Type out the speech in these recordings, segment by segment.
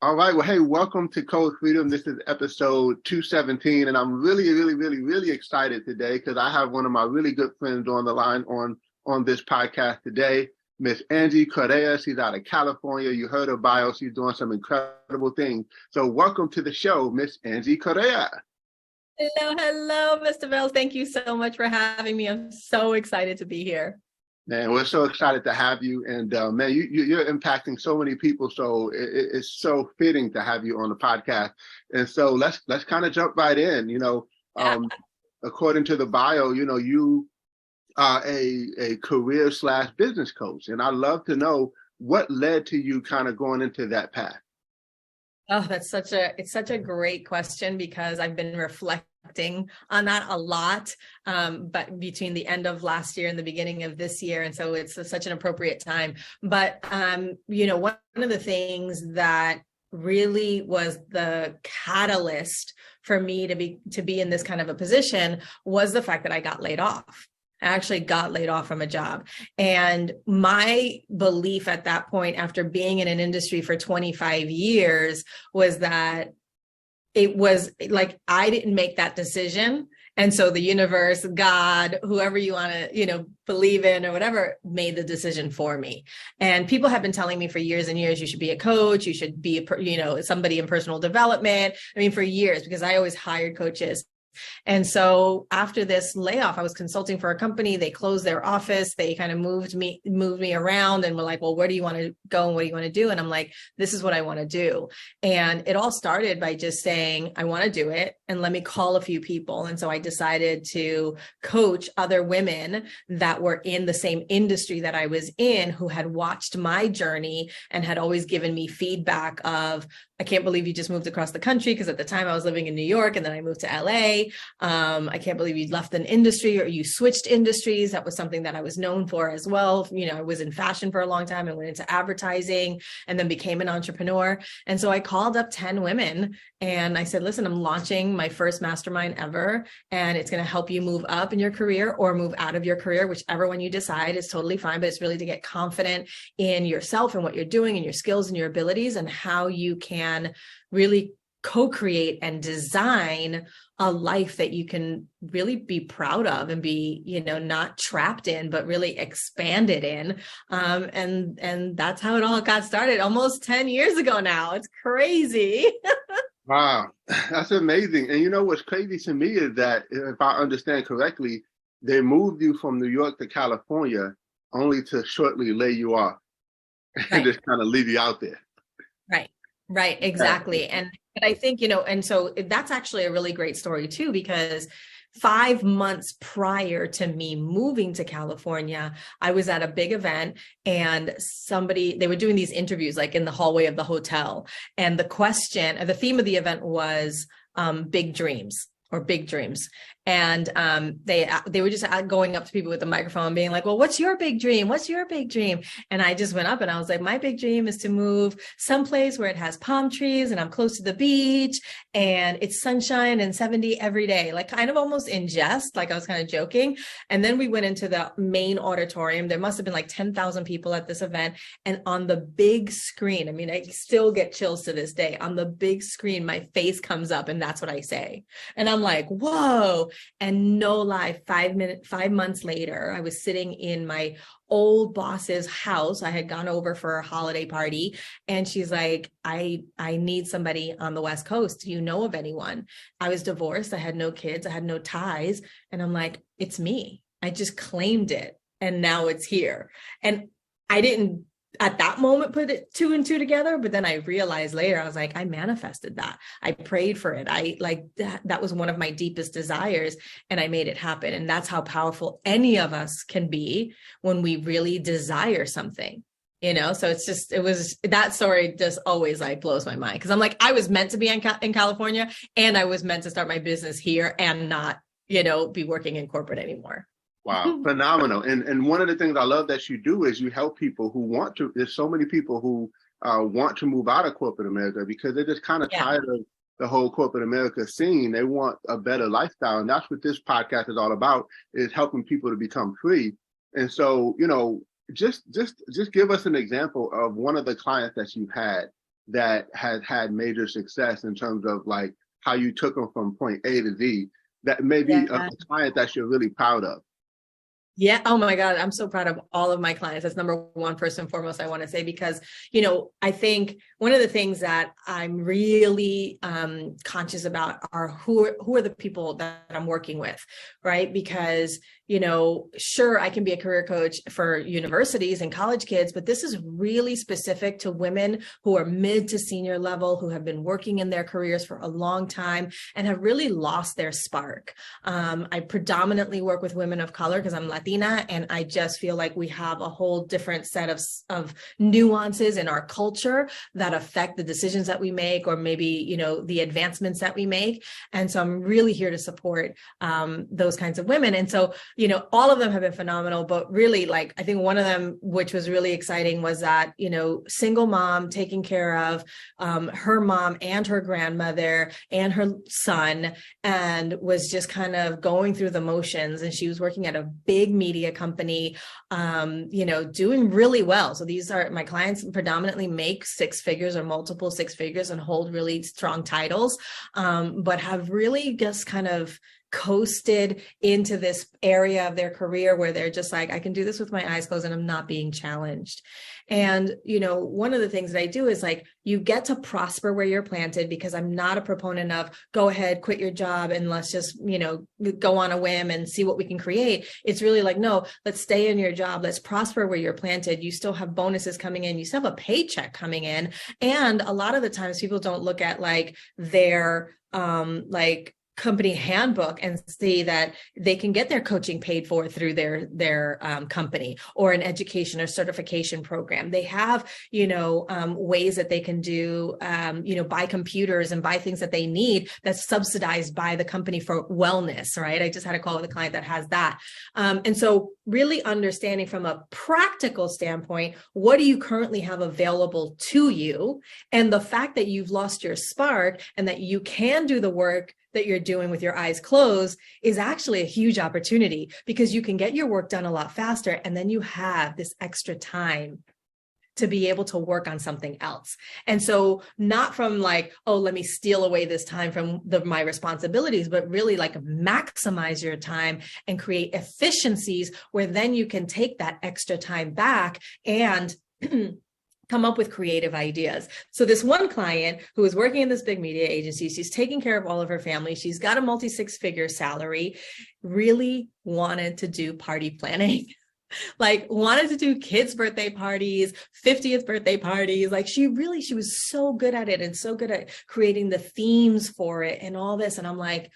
All right. Well, hey, welcome to Code Freedom. This is episode 217, and I'm really excited today because I have one of my really good friends on the line on this podcast today, Miss Angie Correa. She's out of California. You heard her bio. She's doing some incredible things. So welcome to the show, Miss Angie Correa. Hello, Mr. Bells. Thank you so much for having me. I'm so excited to be here. Man, we're so excited to have you, and man, you're impacting so many people. So it's so fitting to have you on the podcast. And so let's kind of jump right in. According to the bio, you are a career/business coach, and I'd love to know what led to you kind of going into that path. Oh, it's such a great question because I've been reflecting on that a lot, but between the end of last year and the beginning of this year. And so it's such an appropriate time. But, one of the things that really was the catalyst for me to be in this kind of a position was the fact that I got laid off. I actually got laid off from a job. And my belief at that point, after being in an industry for 25 years, was that it was like, I didn't make that decision. And so the universe, God, whoever you want to, believe in or whatever, made the decision for me. And people have been telling me for years and years, you should be a coach, you should be, somebody in personal development. I mean, for years, because I always hired coaches. And so after this layoff, I was consulting for a company. They closed their office. They kind of moved me around and were like, well, where do you want to go? And what do you want to do? And I'm like, this is what I want to do. And it all started by just saying, I want to do it. And let me call a few people. And so I decided to coach other women that were in the same industry that I was in, who had watched my journey and had always given me feedback of, I can't believe you just moved across the country, because at the time I was living in New York and then I moved to LA. I can't believe you left an industry or you switched industries. That was something that I was known for as well. I was in fashion for a long time and went into advertising and then became an entrepreneur. And so I called up 10 women and I said, listen, I'm launching my first mastermind ever, and it's going to help you move up in your career or move out of your career, whichever one you decide is totally fine. But it's really to get confident in yourself and what you're doing and your skills and your abilities and how you can really co-create and design a life that you can really be proud of and be, not trapped in, but really expanded in. And that's how it all got started almost 10 years ago now. It's crazy. Wow, that's amazing. And what's crazy to me is that, if I understand correctly, they moved you from New York to California only to shortly lay you off and just kind of leave you out there. Right, exactly. And I think, and so that's actually a really great story too, because 5 months prior to me moving to California, I was at a big event and they were doing these interviews like in the hallway of the hotel. And the theme of the event was big dreams. And they were just going up to people with the microphone being like, well, what's your big dream? What's your big dream? And I just went up and I was like, my big dream is to move someplace where it has palm trees and I'm close to the beach and it's sunshine and 70 every day, like kind of almost in jest, like I was kind of joking. And then we went into the main auditorium. There must have been like 10,000 people at this event. And on the big screen, I mean, I still get chills to this day. On the big screen, my face comes up and that's what I say. And I'm like, whoa. And no lie, 5 months later, I was sitting in my old boss's house. I had gone over for a holiday party and she's like, I need somebody on the West Coast. Do you know of anyone? I was divorced. I had no kids. I had no ties. And I'm like, it's me. I just claimed it. And now it's here. And I didn't at that moment put it 2 and 2 together, but then I realized later, I was like, I manifested that. I prayed for it. I like that was one of my deepest desires and I made it happen. And that's how powerful any of us can be when we really desire something, so that story just always like blows my mind. Cause I'm like, I was meant to be in California and I was meant to start my business here and not, be working in corporate anymore. Wow, phenomenal. And one of the things I love that you do is you help people who want to. There's so many people who want to move out of corporate America because they're just kind of tired of the whole corporate America scene. They want a better lifestyle. And that's what this podcast is all about, is helping people to become free. And so, just give us an example of one of the clients that you've had that has had major success in terms of like how you took them from point A to Z, that maybe a client that you're really proud of? Yeah. Oh my God. I'm so proud of all of my clients. That's number one, first and foremost, I want to say, because, you know, I think one of the things that I'm really conscious about are who are the people that I'm working with, right? Because, you know, sure, I can be a career coach for universities and college kids, but this is really specific to women who are mid to senior level, who have been working in their careers for a long time and have really lost their spark. I predominantly work with women of color because I'm Latina, and I just feel like we have a whole different set of nuances in our culture that affect the decisions that we make, or maybe, you know, the advancements that we make. And so I'm really here to support those kinds of women. And so, you know, all of them have been phenomenal, but really, like, I think one of them, which was really exciting, was that, you know, single mom taking care of her mom and her grandmother and her son, and was just kind of going through the motions. And she was working at a big media company, you know, doing really well. So these are my clients, predominantly make six figures or multiple six figures and hold really strong titles, but have really just kind of coasted into this area of their career where they're just like, I can do this with my eyes closed and I'm not being challenged. And, you know, one of the things that I do is like, you get to prosper where you're planted, because I'm not a proponent of go ahead, quit your job and let's just, you know, go on a whim and see what we can create. It's really like, no, let's stay in your job. Let's prosper where you're planted. You still have bonuses coming in. You still have a paycheck coming in. And a lot of the times people don't look at like their, like, company handbook and see that they can get their coaching paid for through their company, or an education or certification program. They have, you know, ways that they can do, you know, buy computers and buy things that they need that's subsidized by the company for wellness, right? I just had a call with a client that has that. And so really understanding from a practical standpoint, what do you currently have available to you? And the fact that you've lost your spark and that you can do the work that you're doing with your eyes closed is actually a huge opportunity, because you can get your work done a lot faster. And then you have this extra time to be able to work on something else. And so not from like, oh, let me steal away this time from my responsibilities, but really like maximize your time and create efficiencies where then you can take that extra time back and come up with creative ideas. So this one client who was working in this big media agency, she's taking care of all of her family. She's got a multi-six-figure salary, really wanted to do party planning. Like wanted to do kids' birthday parties, 50th birthday parties. Like she was so good at it and so good at creating the themes for it and all this. And I'm like,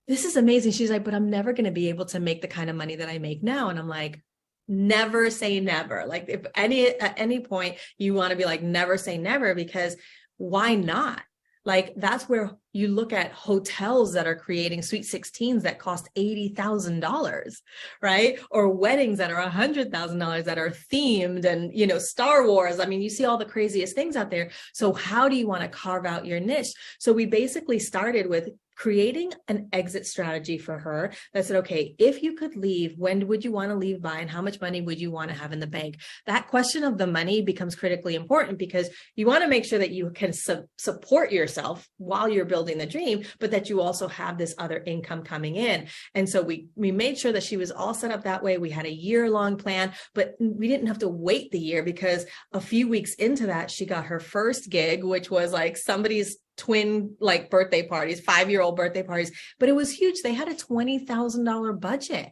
this is amazing. She's like, but I'm never going to be able to make the kind of money that I make now. And I'm like, never say never. Like if at any point you want to be like, never say never, because why not? Like that's where you look at hotels that are creating sweet 16s that cost $80,000, right? Or weddings that are $100,000 that are themed, and, you know, Star Wars. I mean, you see all the craziest things out there. So how do you want to carve out your niche? So we basically started with creating an exit strategy for her that said, okay, if you could leave, when would you want to leave by, and how much money would you want to have in the bank? That question of the money becomes critically important, because you want to make sure that you can support yourself while you're building the dream, but that you also have this other income coming in. And so we made sure that she was all set up that way. We had a year-long plan, but we didn't have to wait the year, because a few weeks into that, she got her first gig, which was like somebody's twin like birthday parties, 5-year-old birthday parties, but it was huge. They had a $20,000 budget.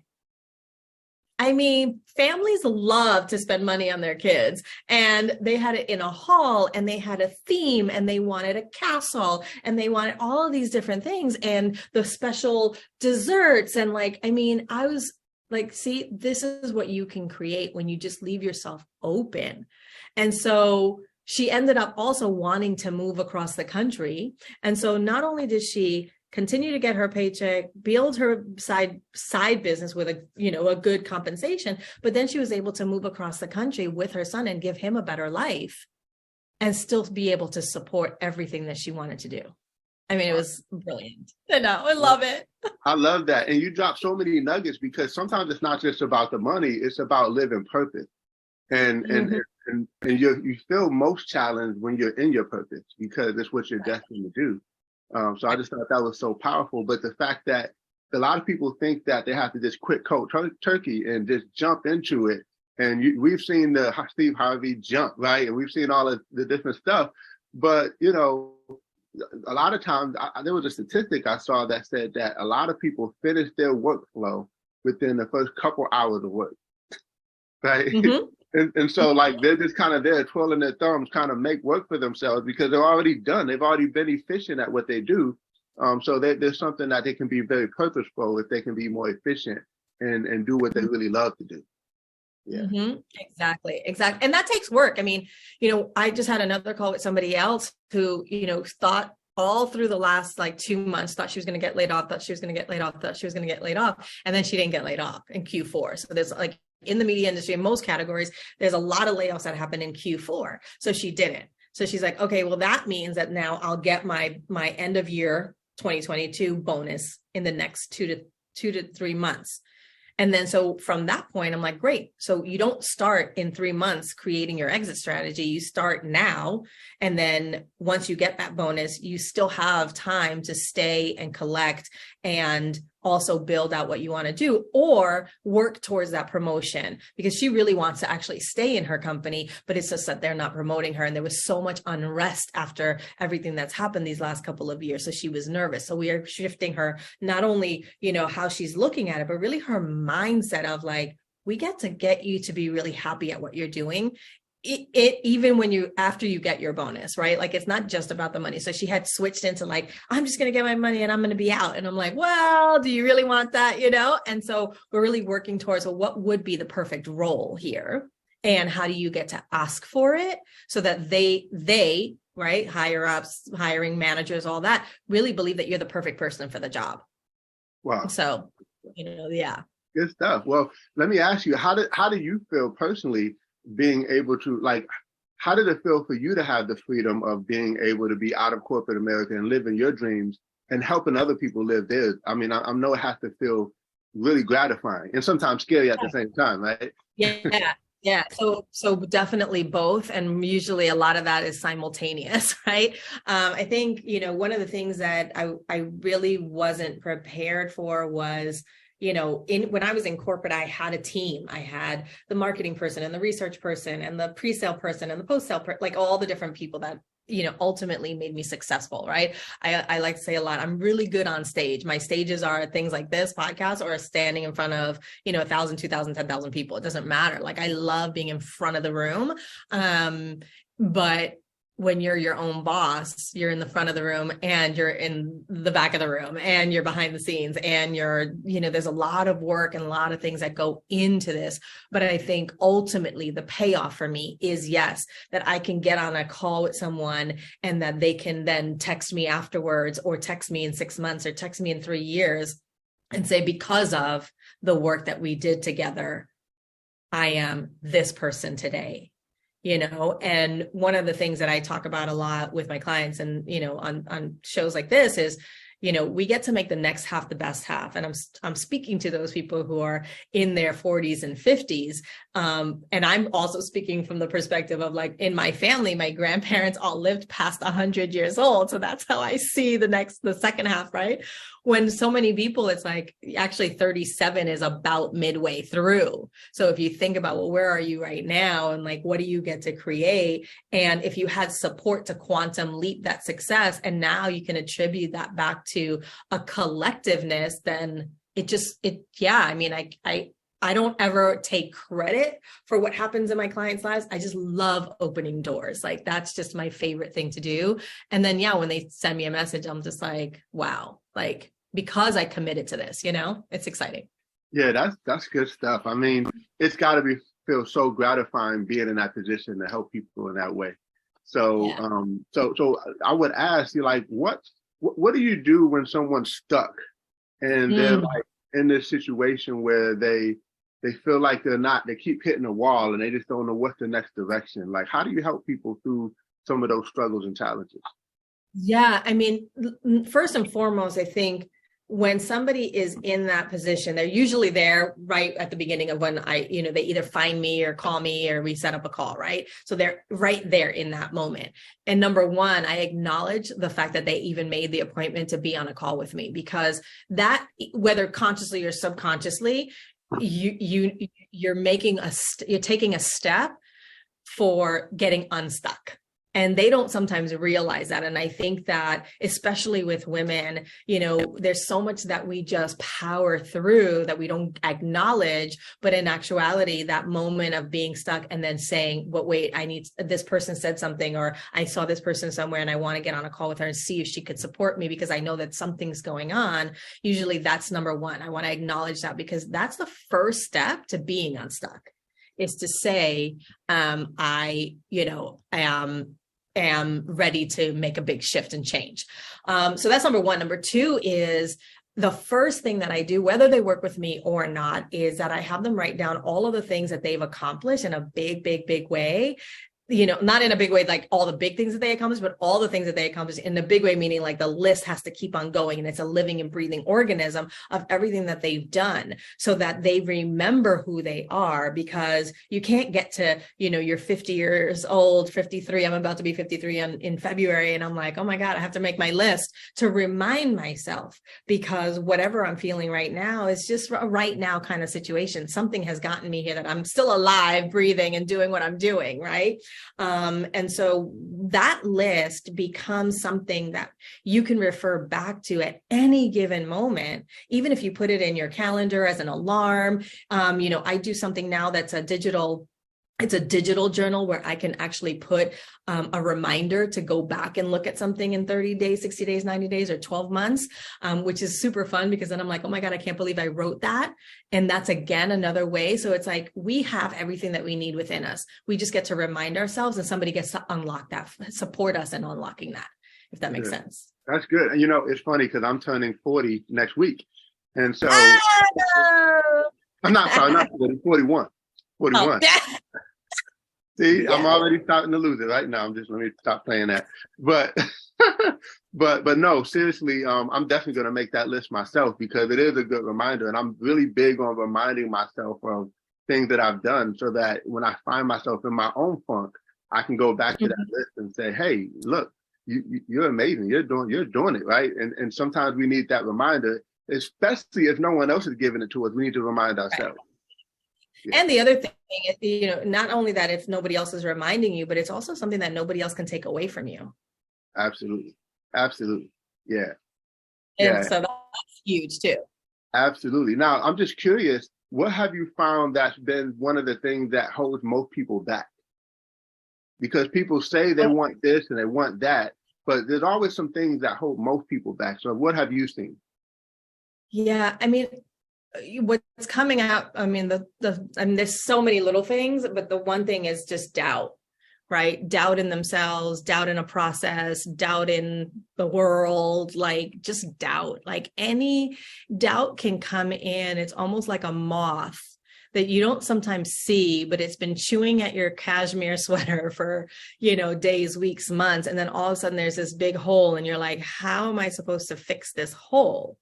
I mean, families love to spend money on their kids, and they had it in a hall, and they had a theme, and they wanted a castle, and they wanted all of these different things, and the special desserts. And like, I mean, I was like, see, this is what you can create when you just leave yourself open. And so she ended up also wanting to move across the country. And so not only did she continue to get her paycheck, build her side business with a good compensation, but then she was able to move across the country with her son and give him a better life and still be able to support everything that she wanted to do. I mean, it was brilliant. I love it. I love that. And you drop so many nuggets, because sometimes it's not just about the money, it's about living purpose. And And you feel most challenged when you're in your purpose because it's what you're destined to do. So I just thought that was so powerful. But the fact that a lot of people think that they have to just quit cold turkey and just jump into it. And we've seen the Steve Harvey jump, right? And we've seen all of the different stuff. But, you know, a lot of times there was a statistic I saw that said that a lot of people finish their workflow within the first couple hours of work, right? Mm-hmm. And so like they're just kind of there twirling their thumbs, kind of make work for themselves because they're already done. They've already been efficient at what they do. So there's something that they can be very purposeful if they can be more efficient and do what they really love to do. Yeah. Mm-hmm. Exactly. And that takes work. I mean, you know, I just had another call with somebody else who, you know, thought all through the last like 2 months, thought she was going to get laid off, thought she was going to get laid off, thought she was going to get laid off. And then she didn't get laid off in Q4. So there's like in the media industry, in most categories, there's a lot of layoffs that happen in Q4. So she didn't. So she's like, okay, well, that means that now I'll get my end of year 2022 bonus in the next 2 to 3 months. And then so from that point, I'm like, great. So you don't start in 3 months creating your exit strategy. You start now. And then once you get that bonus, you still have time to stay and collect and also build out what you want to do or work towards that promotion because she really wants to actually stay in her company, but it's just that they're not promoting her. And there was so much unrest after everything that's happened these last couple of years. So she was nervous. So we are shifting her, not only, you know, how she's looking at it, but really her mindset of like, we get to get you to be really happy at what you're doing. It even when you after you get your bonus, right? Like it's not just about the money. So she had switched into like, I'm just going to get my money and I'm going to be out. And I'm like, well, do you really want that? You know? And so we're really working towards, well, what would be the perfect role here? And how do you get to ask for it so that they, right? Higher ups, hiring managers, all that really believe that you're the perfect person for the job. Wow. So, you know, yeah. Good stuff. Well, let me ask you, how do you feel personally being able to, like, how did it feel for you to have the freedom of being able to be out of corporate America and living your dreams and helping other people live theirs? I mean, I know it has to feel really gratifying and sometimes scary at the same time, right? Yeah. So definitely both. And usually a lot of that is simultaneous, right? I think, you know, one of the things that I really wasn't prepared for was, you know, when I was in corporate, I had a team. I had the marketing person and the research person and the pre-sale person and the post-sale, like all the different people that, you know, ultimately made me successful, right? I like to say a lot, I'm really good on stage. My stages are things like this podcast or standing in front of, you know, 1,000, 2,000, 10,000 people. It doesn't matter. Like I love being in front of the room. But when you're your own boss, you're in the front of the room and you're in the back of the room and you're behind the scenes and you're, you know, there's a lot of work and a lot of things that go into this. But I think ultimately the payoff for me is yes, that I can get on a call with someone and that they can then text me afterwards or text me in 6 months or text me in 3 years and say, because of the work that we did together, I am this person today. You know, and one of the things that I talk about a lot with my clients and, you know, on shows like this is, you know, we get to make the next half the best half. And I'm speaking to those people who are in their 40s and 50s. And I'm also speaking from the perspective of like in my family, my grandparents all lived past 100 years old. So that's how I see the second half, right? When so many people, it's like actually 37 is about midway through. So if you think about, well, where are you right now? And like, what do you get to create? And if you had support to quantum leap that success, and now you can attribute that back to a collectiveness, then I mean, I don't ever take credit for what happens in my clients' lives. I just love opening doors. Like that's just my favorite thing to do. And then, yeah, when they send me a message, I'm just like, wow, like, because I committed to this, you know, it's exciting. Yeah, that's good stuff. I mean, it's got to feel so gratifying being in that position to help people in that way. So, yeah. So I would ask you, like, what do you do when someone's stuck and they're like in this situation where they feel like they keep hitting a wall and they just don't know what's the next direction? Like, how do you help people through some of those struggles and challenges? Yeah, I mean, first and foremost, I think when somebody is in that position, they're usually there right at the beginning of when they either find me or call me or we set up a call, right? So they're right there in that moment. And number one, I acknowledge the fact that they even made the appointment to be on a call with me, because that, whether consciously or subconsciously, you're taking a step for getting unstuck. And they don't sometimes realize that. And I think that especially with women, there's so much that we just power through that we don't acknowledge. But in actuality, that moment of being stuck and then saying, "But wait, this person said something, or I saw this person somewhere and I want to get on a call with her and see if she could support me because I know that something's going on." Usually that's number one. I want to acknowledge that, because that's the first step to being unstuck, is to say, I am ready to make a big shift and change. So that's number one. Number two is the first thing that I do, whether they work with me or not, is that I have them write down all of the things that they've accomplished in a big, big, big way. Not in a big way, like all the big things that they accomplished, but all the things that they accomplished in a big way, meaning like the list has to keep on going and it's a living and breathing organism of everything that they've done, so that they remember who they are. Because you can't get to, you're 50 years old, 53. I'm about to be 53 in February. And I'm like, oh my God, I have to make my list to remind myself, because whatever I'm feeling right now is just a right now kind of situation. Something has gotten me here that I'm still alive, breathing and doing what I'm doing. Right. And so that list becomes something that you can refer back to at any given moment, even if you put it in your calendar as an alarm. I do something now that's it's a digital journal where I can actually put a reminder to go back and look at something in 30 days, 60 days, 90 days, or 12 months, which is super fun, because then I'm like, oh my God, I can't believe I wrote that. And that's, again, another way. So it's like, we have everything that we need within us. We just get to remind ourselves, and somebody gets to unlock that, support us in unlocking that, if that makes sense. That's good. And it's funny because I'm turning 40 next week. And so I'm not 40, 41. 41. Oh. See, yeah. I'm already starting to lose it right now. Let me stop playing that. But, but no, seriously, I'm definitely going to make that list myself, because it is a good reminder. And I'm really big on reminding myself of things that I've done, so that when I find myself in my own funk, I can go back to that list and say, hey, look, you're amazing. You're doing it, right? And sometimes we need that reminder, especially if no one else is giving it to us. We need to remind ourselves. Right. Yeah. And the other thing is, not only that if nobody else is reminding you, but it's also something that nobody else can take away from you. Absolutely. Absolutely. Yeah. And so that's huge too. Absolutely. Now, I'm just curious, what have you found that's been one of the things that holds most people back? Because people say they want this and they want that, but there's always some things that hold most people back. So what have you seen? Yeah, I mean, what's coming out, there's so many little things, but the one thing is just doubt, right? Doubt in themselves, doubt in a process, doubt in the world, like just doubt. Like any doubt can come in. It's almost like a moth that you don't sometimes see, but it's been chewing at your cashmere sweater for, days, weeks, months. And then all of a sudden there's this big hole and you're like, how am I supposed to fix this hole?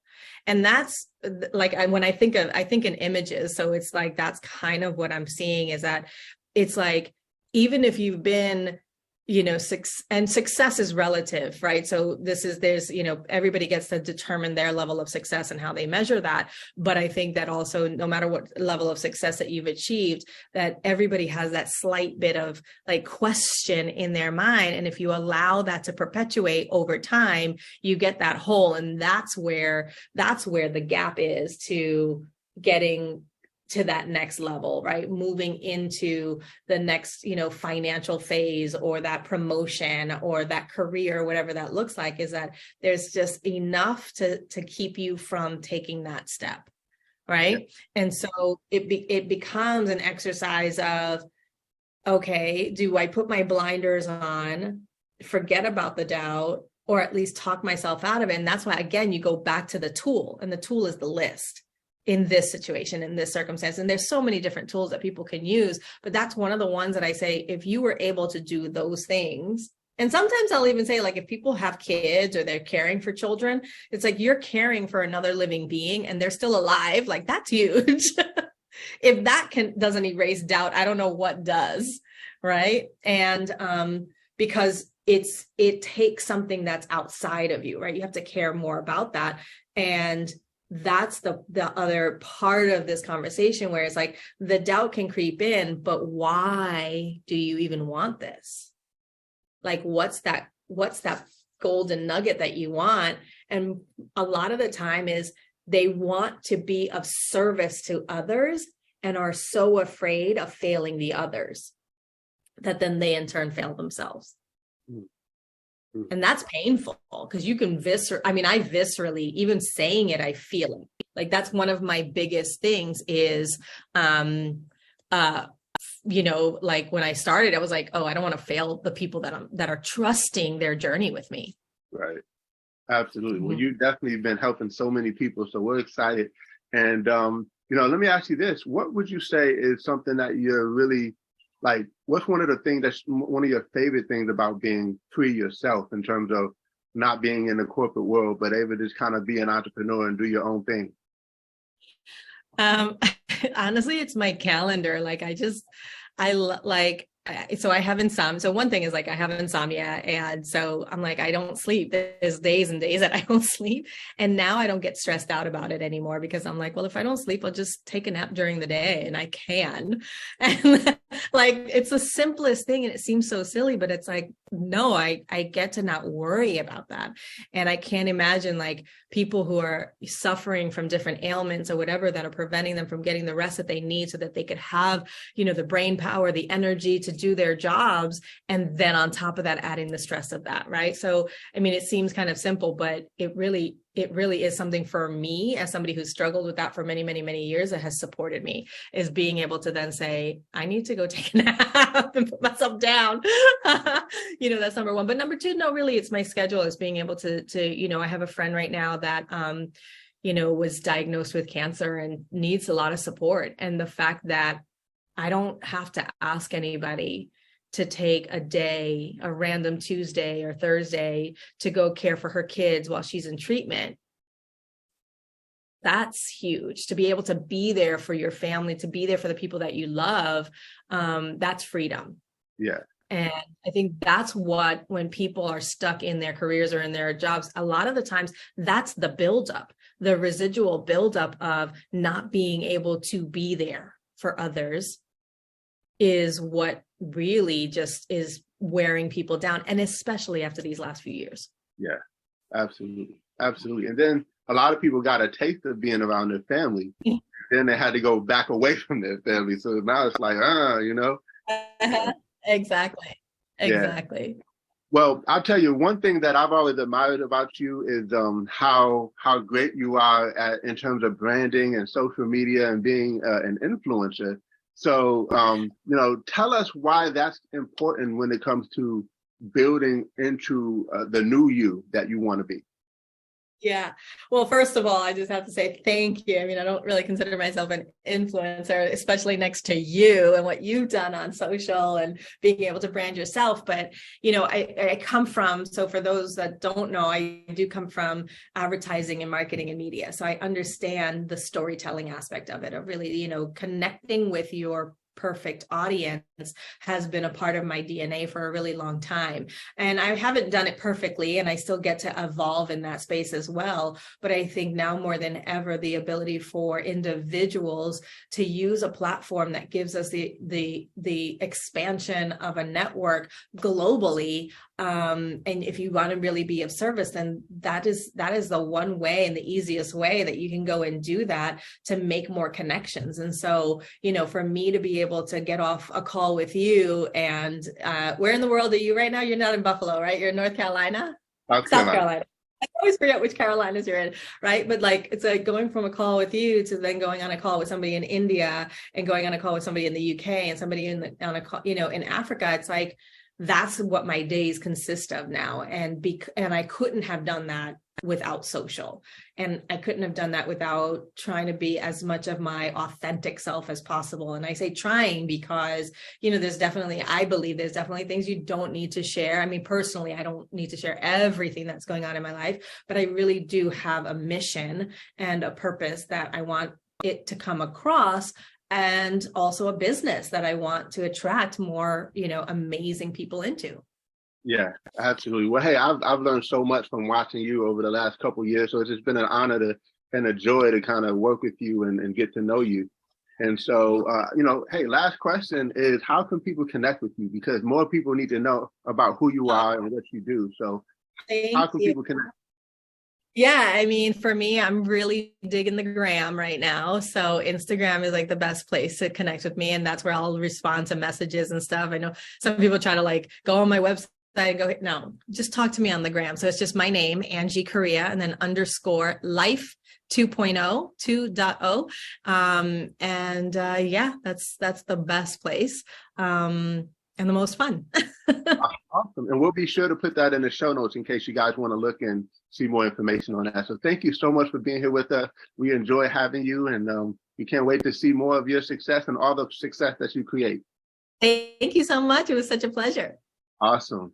And that's like, I think in images. So it's like, that's kind of what I'm seeing, is that it's like, even if you've been, success is relative, right? So there's, everybody gets to determine their level of success and how they measure that. But I think that also, no matter what level of success that you've achieved, that everybody has that slight bit of like question in their mind. And if you allow that to perpetuate over time, you get that hole. And that's where the gap is to getting to that next level, right? Moving into the next, financial phase, or that promotion, or that career, whatever that looks like, is that there's just enough to keep you from taking that step, right? Yeah. And so it becomes an exercise of, okay, do I put my blinders on, forget about the doubt, or at least talk myself out of it? And that's why, again, you go back to the tool, and the tool is the list. In this situation, in this circumstance. And there's so many different tools that people can use, but that's one of the ones that I say, if you were able to do those things And sometimes I'll even say, like, if people have kids or they're caring for children, it's like you're caring for another living being and they're still alive. Like, that's huge. If that doesn't erase doubt, I don't know what does. Right. And because it takes something that's outside of you, right? You have to care more about that. And that's the other part of this conversation, where it's like the doubt can creep in, but why do you even want this? Like, what's that golden nugget that you want? And a lot of the time is they want to be of service to others and are so afraid of failing the others that then they in turn fail themselves. Mm-hmm. And that's painful, because you can I viscerally, even saying it, I feel it. Like, that's one of my biggest things is, like when I started, I was like, oh, I don't want to fail the people that are trusting their journey with me. Right. Absolutely. Well, you've definitely been helping so many people. So we're excited. And, let me ask you this. What would you say is something that you're really like, what's one of the things that's one of your favorite things about being free yourself, in terms of not being in the corporate world, but able to just kind of be an entrepreneur and do your own thing? Honestly, it's my calendar. Like, so I have insomnia. So one thing is, like, I have insomnia. And so I'm like, I don't sleep. There's days and days that I don't sleep. And now I don't get stressed out about it anymore, because I'm like, well, if I don't sleep, I'll just take a nap during the day, and I can. And like, it's the simplest thing. And it seems so silly, but it's like, no, I get to not worry about that. And I can't imagine, like, people who are suffering from different ailments or whatever that are preventing them from getting the rest that they need so that they could have, the brain power, the energy to do their jobs. And then on top of that, adding the stress of that. Right. So, I mean, it seems kind of simple, but it really is something for me, as somebody who's struggled with that for many, many, many years, that has supported me, is being able to then say, I need to go take a nap and put myself down. That's number one. But number two, no, really, it's my schedule, is being able to, I have a friend right now that, was diagnosed with cancer and needs a lot of support. And the fact that I don't have to ask anybody to take a day, a random Tuesday or Thursday, to go care for her kids while she's in treatment. That's huge. To be able to be there for your family, to be there for the people that you love. That's freedom. Yeah. And I think that's what, when people are stuck in their careers or in their jobs, a lot of the times that's the buildup, the residual buildup of not being able to be there for others, is what really just is wearing people down. And especially after these last few years. Yeah, absolutely. Absolutely. And then a lot of people got a taste of being around their family. Then they had to go back away from their family. So now it's like, Exactly. Yeah. Well, I'll tell you, one thing that I've always admired about you is how great you are in terms of branding and social media and being an influencer. So, tell us why that's important when it comes to building into the new you that you want to be. Yeah. Well, first of all, I just have to say thank you. I mean, I don't really consider myself an influencer, especially next to you and what you've done on social and being able to brand yourself. But, I come from, so for those that don't know, I do come from advertising and marketing and media. So I understand the storytelling aspect of it, of really, connecting with your perfect audience has been a part of my DNA for a really long time. And I haven't done it perfectly, and I still get to evolve in that space as well. But I think now more than ever, the ability for individuals to use a platform that gives us the expansion of a network globally. And if you want to really be of service, then that is the one way and the easiest way that you can go and do that, to make more connections. And so, for me to be able to get off a call with you, and where in the world are you right now? You're not in Buffalo, right? You're in North Carolina? South Carolina. I always forget which Carolinas you're in, right? But it's like going from a call with you to then going on a call with somebody in India, and going on a call with somebody in the UK, and somebody on a call, in Africa. It's like, that's what my days consist of now. And I couldn't have done that without social. And I couldn't have done that without trying to be as much of my authentic self as possible. And I say trying because, you know, I believe there's definitely things you don't need to share. I mean, personally, I don't need to share everything that's going on in my life, but I really do have a mission and a purpose that I want it to come across, and also a business that I want to attract more, you know, amazing people into. Yeah, absolutely. Well, hey, I've learned so much from watching you over the last couple of years. So it's just been an honor and a joy to kind of work with you and get to know you. And so, you know, hey, last question is, how can people connect with you? Because more people need to know about who you are and what you do. So how can people connect? Yeah, I mean, for me, I'm really digging the gram right now. So Instagram is like the best place to connect with me. And that's where I'll respond to messages and stuff. I know some people try to like go on my website and go, no, just talk to me on the gram. So it's just my name, Angie Correa, and then _ life 2.0, 2.0. Yeah, that's the best place. And the most fun. Awesome. And we'll be sure to put that in the show notes in case you guys want to look and see more information on that. So thank you so much for being here with us. We enjoy having you, and we can't wait to see more of your success and all the success that you create. Thank you so much. It was such a pleasure. Awesome.